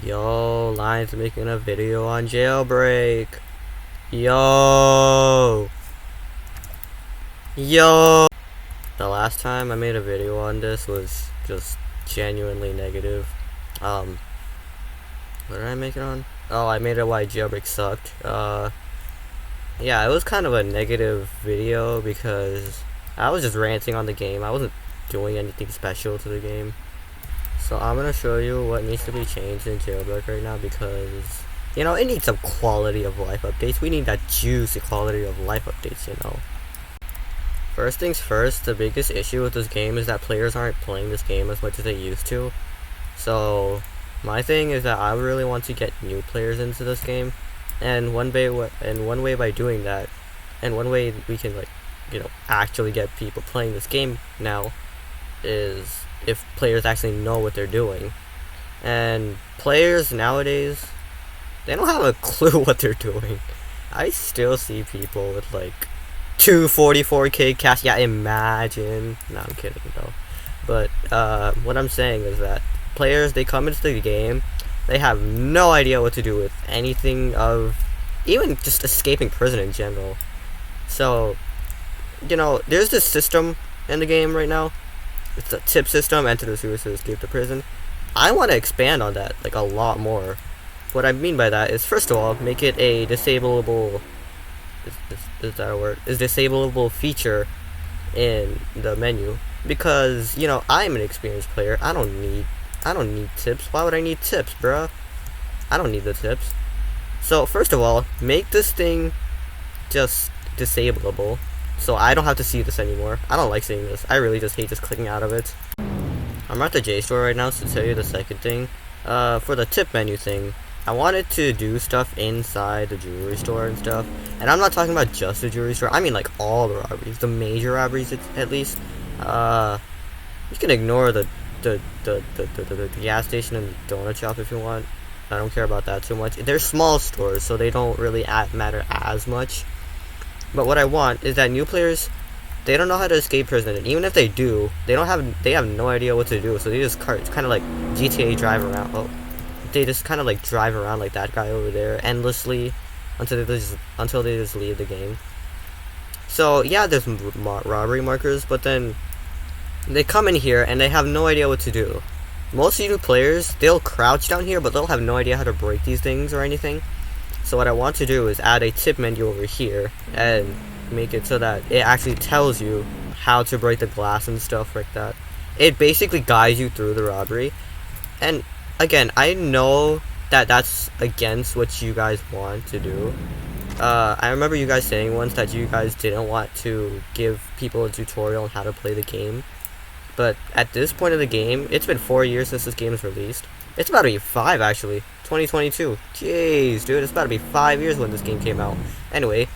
Yo, Lions making a video on Jailbreak. Yo. Yo. The last time I made a video on this was just genuinely negative. What did I make it on? Oh, I made it why Jailbreak sucked. Yeah, it was kind of a negative video because I was just ranting on the game. I wasn't doing anything special to the game. So I'm gonna show you what needs to be changed in Jailbreak right now because, you know, it needs some quality of life updates. We need that juicy quality of life updates, you know. First things first, the biggest issue with this game is that players aren't playing this game as much as they used to. So my thing is that I really want to get new players into this game, and one way by doing that, and one way we can, like, you know, actually get people playing this game now is if players actually know what they're doing. And players nowadays, they don't have a clue what they're doing. I still see people with like 244k cash. Yeah, imagine. No, I'm kidding though. But what I'm saying is that players, they come into the game, they have no idea what to do with anything of even just escaping prison in general. So, you know, there's this system in the game right now. It's a tip system, enter the sewer to escape the prison. I want to expand on that, like, a lot more. What I mean by that is, first of all, make it a disableable, is that a word? Is disableable feature in the menu. Because, you know, I'm an experienced player. I don't need tips. Why would I need tips, bruh? I don't need the tips. So, first of all, make this thing just disableable, so I don't have to see this anymore. I don't like seeing this. I really just hate just clicking out of it. I'm at the J store right now to tell you the second thing. For the tip menu thing, I wanted to do stuff inside the jewelry store and stuff. And I'm not talking about just the jewelry store. I mean like all the robberies, the major robberies at least. You can ignore the gas station and the donut shop if you want. I don't care about that too much. They're small stores, so they don't really matter as much. But what I want is that new players, they don't know how to escape prison, and even if they do, they have no idea what to do. So they just kind of like GTA drive around. Oh, they just kind of like drive around like that guy over there endlessly until they just leave the game. So yeah, there's robbery markers, but then they come in here and they have no idea what to do. Most new players, they'll crouch down here, but they'll have no idea how to break these things or anything. So what I want to do is add a tip menu over here and make it so that it actually tells you how to break the glass and stuff like that. It basically guides you through the robbery. And again, I know that that's against what you guys want to do. I remember you guys saying once that you guys didn't want to give people a tutorial on how to play the game. But at this point of the game, it's been 4 years since this game is released. It's about to be 5 actually. 2022. Jeez, dude, it's about to be 5 years when this game came out. Anyway,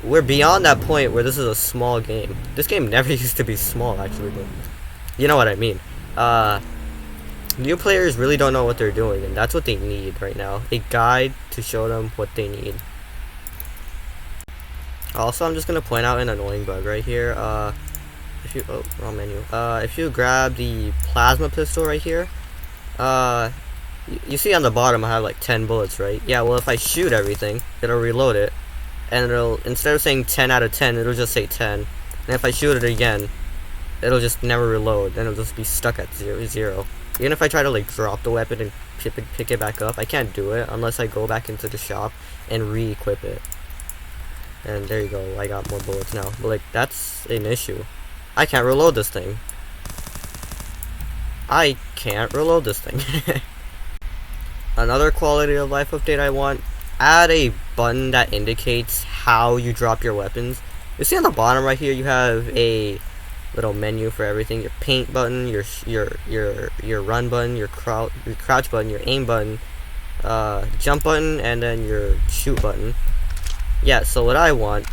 we're beyond that point where this is a small game. This game never used to be small, actually, but you know what I mean. New players really don't know what they're doing, and that's what they need right now. A guide to show them what they need. Also, I'm just gonna point out an annoying bug right here. Wrong menu. If you grab the plasma pistol right here, you see on the bottom I have like 10 bullets, right? Yeah, well, if I shoot everything, it'll reload it, and it'll, instead of saying 10 out of 10, it'll just say 10. And if I shoot it again, it'll just never reload, and it'll just be stuck at 0. Even if I try to like drop the weapon and pick it back up, I can't do it unless I go back into the shop and re-equip it. And there you go, I got more bullets now. But like, that's an issue. I can't reload this thing. I can't reload this thing. Another quality of life update I want, add a button that indicates how you drop your weapons. You see on the bottom right here, you have a little menu for everything. Your paint button, your run button, your crouch button, your aim button, jump button, and then your shoot button. Yeah, so what I want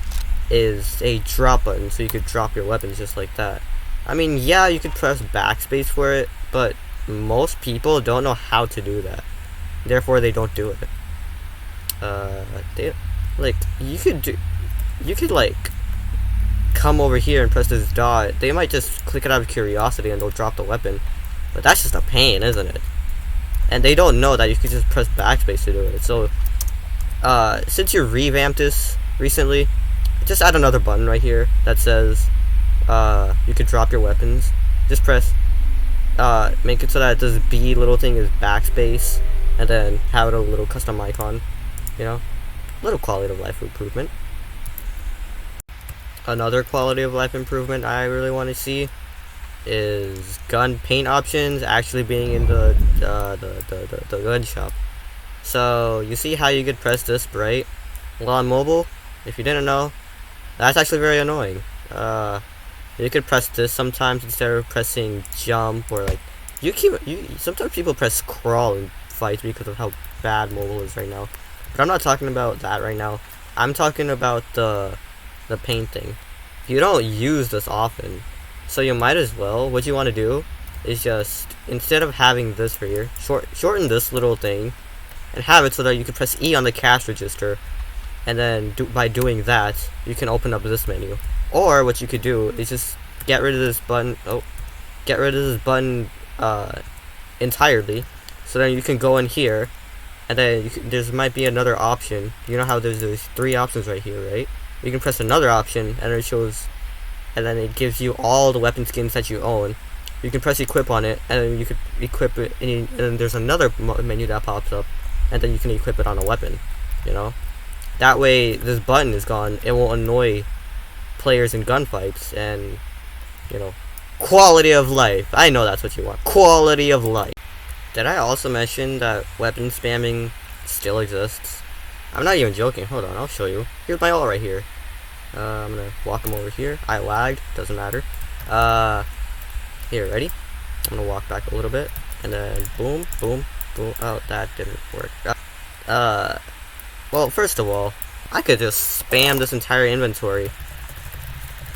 is a drop button, so you could drop your weapons just like that. I mean, yeah, you could press backspace for it, but most people don't know how to do that. Therefore, they don't do it. You could like come over here and press this dot. They might just click it out of curiosity and they'll drop the weapon, but that's just a pain, isn't it? and they don't know that you can just press backspace to do it. So since you revamped this recently, just add another button right here that says you could drop your weapons. Just press make it so that this B little thing is backspace, and then have it a little custom icon, you know, little quality of life improvement. Another quality of life improvement I really want to see is gun paint options actually being in the gun shop. So you see how you could press this right? Well, on mobile, if you didn't know, that's actually very annoying. You could press this sometimes instead of pressing jump, or like sometimes people press crawl in fights because of how bad mobile is right now. But I'm not talking about that right now. I'm talking about the paint thing. You don't use this often, so you might as well. What you want to do is just, instead of having this right here, shorten this little thing and have it so that you can press E on the cash register, and then by doing that you can open up this menu. Or what you could do is just get rid of this button. Get rid of this button entirely, so then you can go in here, and then there might be another option. You know how there's those 3 options right here, right? You can press another option, and it shows, and then it gives you all the weapon skins that you own. You can press equip on it, and then you could equip it, and then there's another menu that pops up, and then you can equip it on a weapon. You know, that way this button is gone. It won't annoy players in gunfights, and you know, quality of life. I know that's what you want. Quality of life. Did I also mention that weapon spamming still exists? I'm not even joking. Hold on, I'll show you. Here's my ult right here. I'm gonna walk him over here. I lagged, doesn't matter. Here, ready? I'm gonna walk back a little bit, and then boom, boom, boom. Oh, that didn't work. Well, first of all, I could just spam this entire inventory,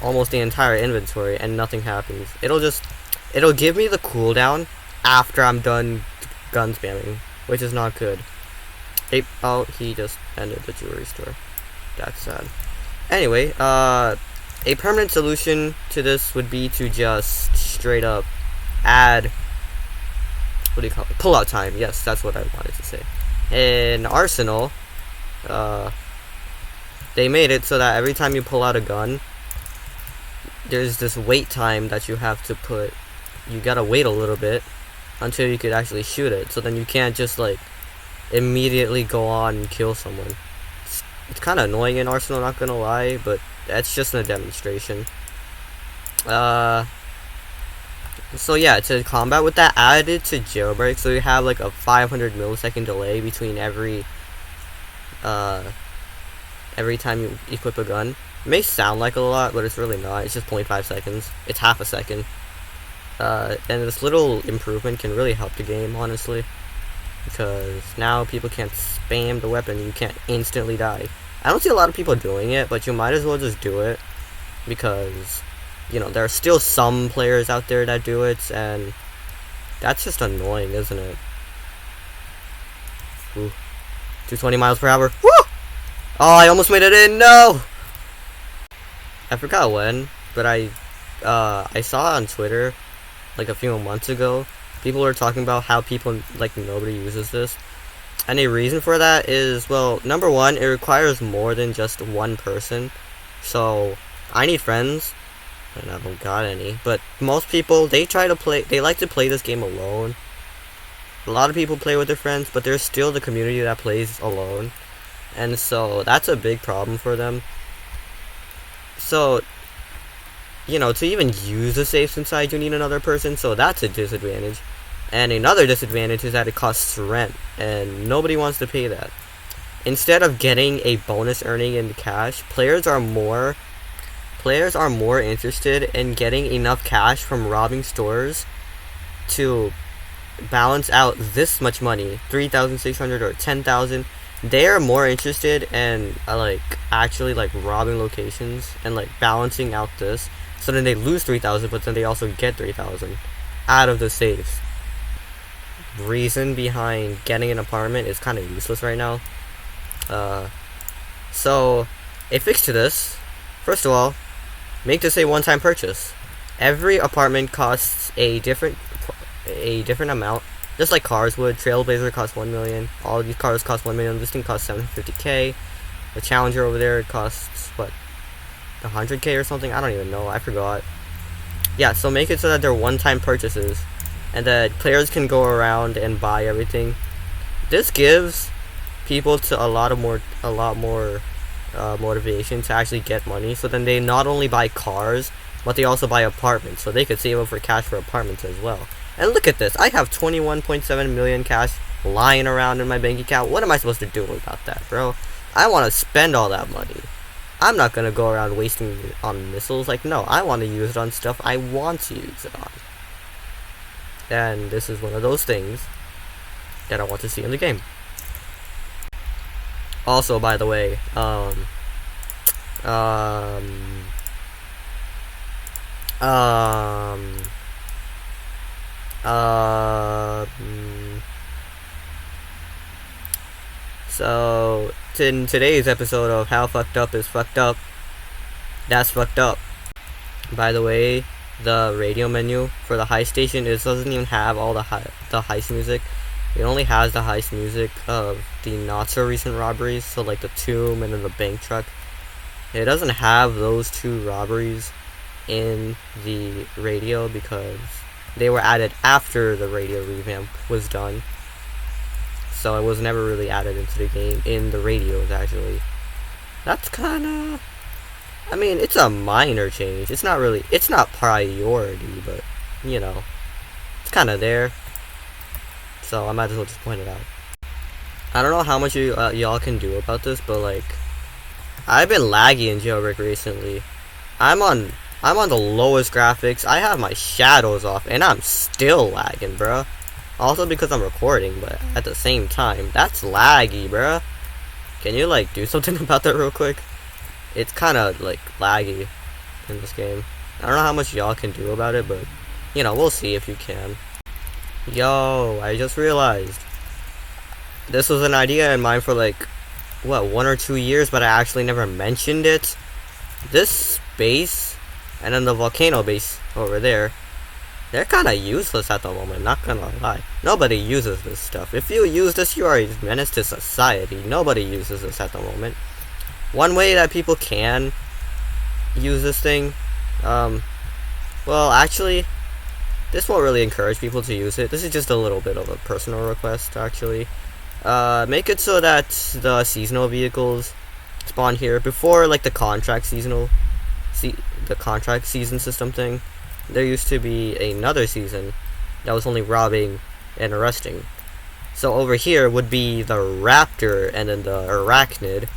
almost the entire inventory, and nothing happens. It'll give me the cooldown after I'm done gun spamming, which is not good. Oh, he just ended the jewelry store. That's sad. Anyway, a permanent solution to this would be to just straight up add, what do you call it? Pullout time. Yes, that's what I wanted to say. In Arsenal, they made it so that every time you pull out a gun, there's this wait time that you have to put. You gotta wait a little bit until you could actually shoot it. So then you can't just like immediately go on and kill someone. It's kind of annoying in Arsenal, not gonna lie, but that's just a demonstration. So yeah, to combat with that, added to Jailbreak, so you have like a 500 millisecond delay between every time you equip a gun. It may sound like a lot, but it's really not. It's just 0.5 seconds. It's half a second. And this little improvement can really help the game, honestly, because now people can't spam the weapon. You can't instantly die. I don't see a lot of people doing it, but you might as well just do it, because you know there are still some players out there that do it, and that's just annoying, isn't it? Ooh. 220 miles per hour. Woo! Oh, I almost made it in. No! I forgot when, but I saw on Twitter like a few months ago, people were talking about how nobody uses this. And a reason for that is, well, number one, it requires more than just one person. So I need friends, and I don't got any. But most people, they like to play this game alone. A lot of people play with their friends, but there's still the community that plays alone. And so that's a big problem for them. So, you know, to even use the safes inside, you need another person, so that's a disadvantage. And another disadvantage is that it costs rent, and nobody wants to pay that. Instead of getting a bonus earning in cash, players are more interested in getting enough cash from robbing stores to balance out this much money, 3,600 or 10,000. They are more interested in actually robbing locations and balancing out this, so then they lose 3,000, but then they also get 3,000 out of the safes. Reason behind getting an apartment is kind of useless right now. So a fix to this, first of all, make this a one-time purchase. Every apartment costs a different amount, just like cars would. Trailblazer costs 1 million. All of these cars cost 1 million. This thing costs 750k. The Challenger over there costs what, 100k or something? I don't even know. I forgot. Yeah, so make it so that they're one-time purchases, and that players can go around and buy everything. This gives people to a lot more motivation to actually get money. So then they not only buy cars, but they also buy apartments. So they could save up for cash for apartments as well. And look at this. I have 21.7 million cash lying around in my bank account. What am I supposed to do about that, bro? I want to spend all that money. I'm not going to go around wasting it on missiles. Like, no, I want to use it on stuff I want to use it on. And this is one of those things that I want to see in the game. Also, by the way, so in today's episode of How Fucked Up is Fucked Up, that's fucked up. By the way, the radio menu for the heist station, it doesn't even have all the heist music. It only has the heist music of the not so recent robberies, so like the tomb and then the bank truck. It doesn't have those two robberies in the radio because they were added after the radio revamp was done. So it was never really added into the game in the radios, actually. That's kinda, I mean, it's a minor change. It's not priority, but, you know, it's kinda there. So I might as well just point it out. I don't know how much y'all can do about this, but like, I've been laggy in Jailbreak recently. I'm on the lowest graphics. I have my shadows off, and I'm still lagging, bruh. Also because I'm recording, but at the same time, that's laggy, bruh. Can you like do something about that real quick? It's kind of like laggy in this game. I don't know how much y'all can do about it, but you know, we'll see if you can. Yo, I just realized this was an idea in mind for like, what, 1 or 2 years, but I actually never mentioned it. This space and then the volcano base over there, they're kind of useless at the moment, not gonna lie. Nobody uses this stuff. If you use this, you are a menace to society. Nobody uses this at the moment. One way that people can use this thing, well, actually, this won't really encourage people to use it. This is just a little bit of a personal request, actually. Make it so that the seasonal vehicles spawn here before, like, the contract season system thing. There used to be another season that was only robbing and arresting. So over here would be the Raptor and then the Arachnid,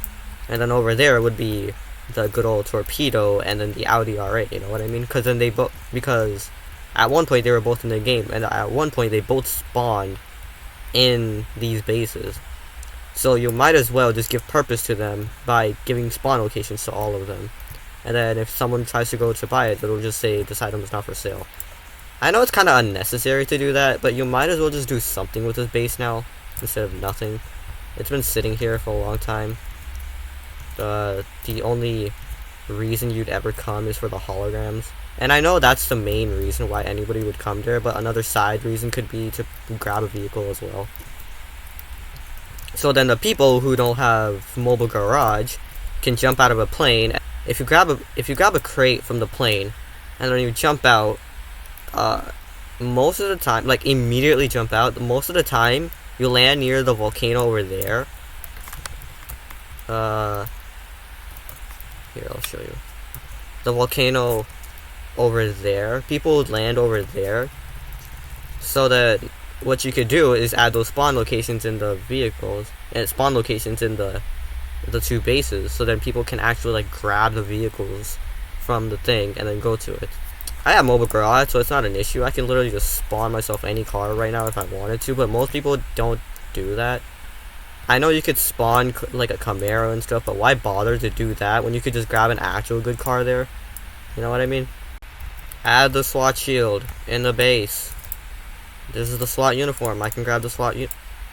and then over there would be the good old Torpedo and then the Audi R8. You know what I mean? Because then because at one point they were both in the game, and at one point they both spawned in these bases. So you might as well just give purpose to them by giving spawn locations to all of them. And then if someone tries to go to buy it, it'll just say this item is not for sale. I know it's kind of unnecessary to do that, but you might as well just do something with this base now instead of nothing. It's been sitting here for a long time. The only reason you'd ever come is for the holograms. And I know that's the main reason why anybody would come there, but another side reason could be to grab a vehicle as well. So then the people who don't have mobile garage can jump out of a plane. If you grab a crate from the plane and then you jump out, most of the time, like immediately jump out, most of the time you land near the volcano over there. Here, I'll show you. The volcano over there, people would land over there, so that what you could do is add those spawn locations in the vehicles and spawn locations in the two bases, so then people can actually like grab the vehicles from the thing and then go to it. I have mobile garage, so it's not an issue. I can literally just spawn myself any car right now if I wanted to, but most people don't do that. I know you could spawn like a Camaro and stuff, but why bother to do that when you could just grab an actual good car there? You know what I mean? Add the SWAT shield in the base. This is the SWAT uniform. I can grab the SWAT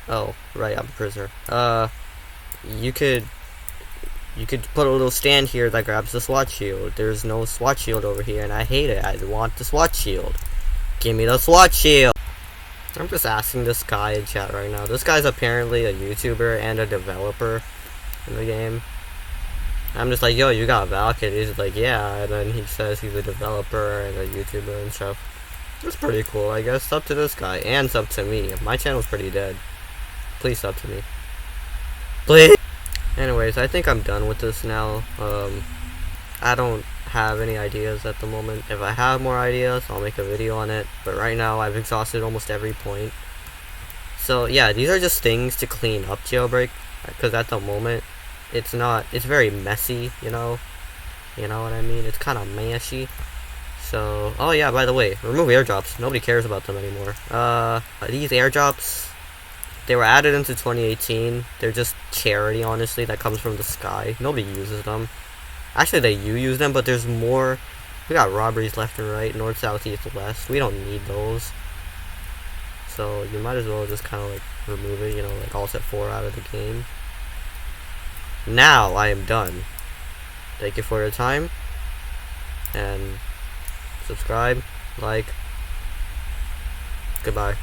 oh, right, I'm a prisoner. You could put a little stand here that grabs the SWAT shield. There's no SWAT shield over here, and I hate it. I want the SWAT shield. Give me the SWAT shield. I'm just asking this guy in chat right now. This guy's apparently a YouTuber and a developer in the game. I'm just like, yo, you got Valkid? He's like, yeah, and then he says he's a developer and a YouTuber and stuff. That's pretty cool, I guess. Sub to this guy, and sub to me. My channel's pretty dead. Please sub to me. Please! Anyways, I think I'm done with this now. I don't have any ideas at the moment. If I have more ideas, I'll make a video on it. But right now, I've exhausted almost every point. So yeah, these are just things to clean up Jailbreak. Because at the moment, it's very messy, you know? You know what I mean? It's kind of mashy. So, oh yeah, by the way, remove airdrops. Nobody cares about them anymore. These airdrops, they were added into 2018. They're just charity, honestly, that comes from the sky. Nobody uses them. Actually, they use them, but there's more. We got robberies left and right, north, south, east, west. We don't need those. So, you might as well just kind of, like, remove it, you know, like, all set 4 out of the game. Now, I am done. Thank you for your time. And subscribe, like. Goodbye.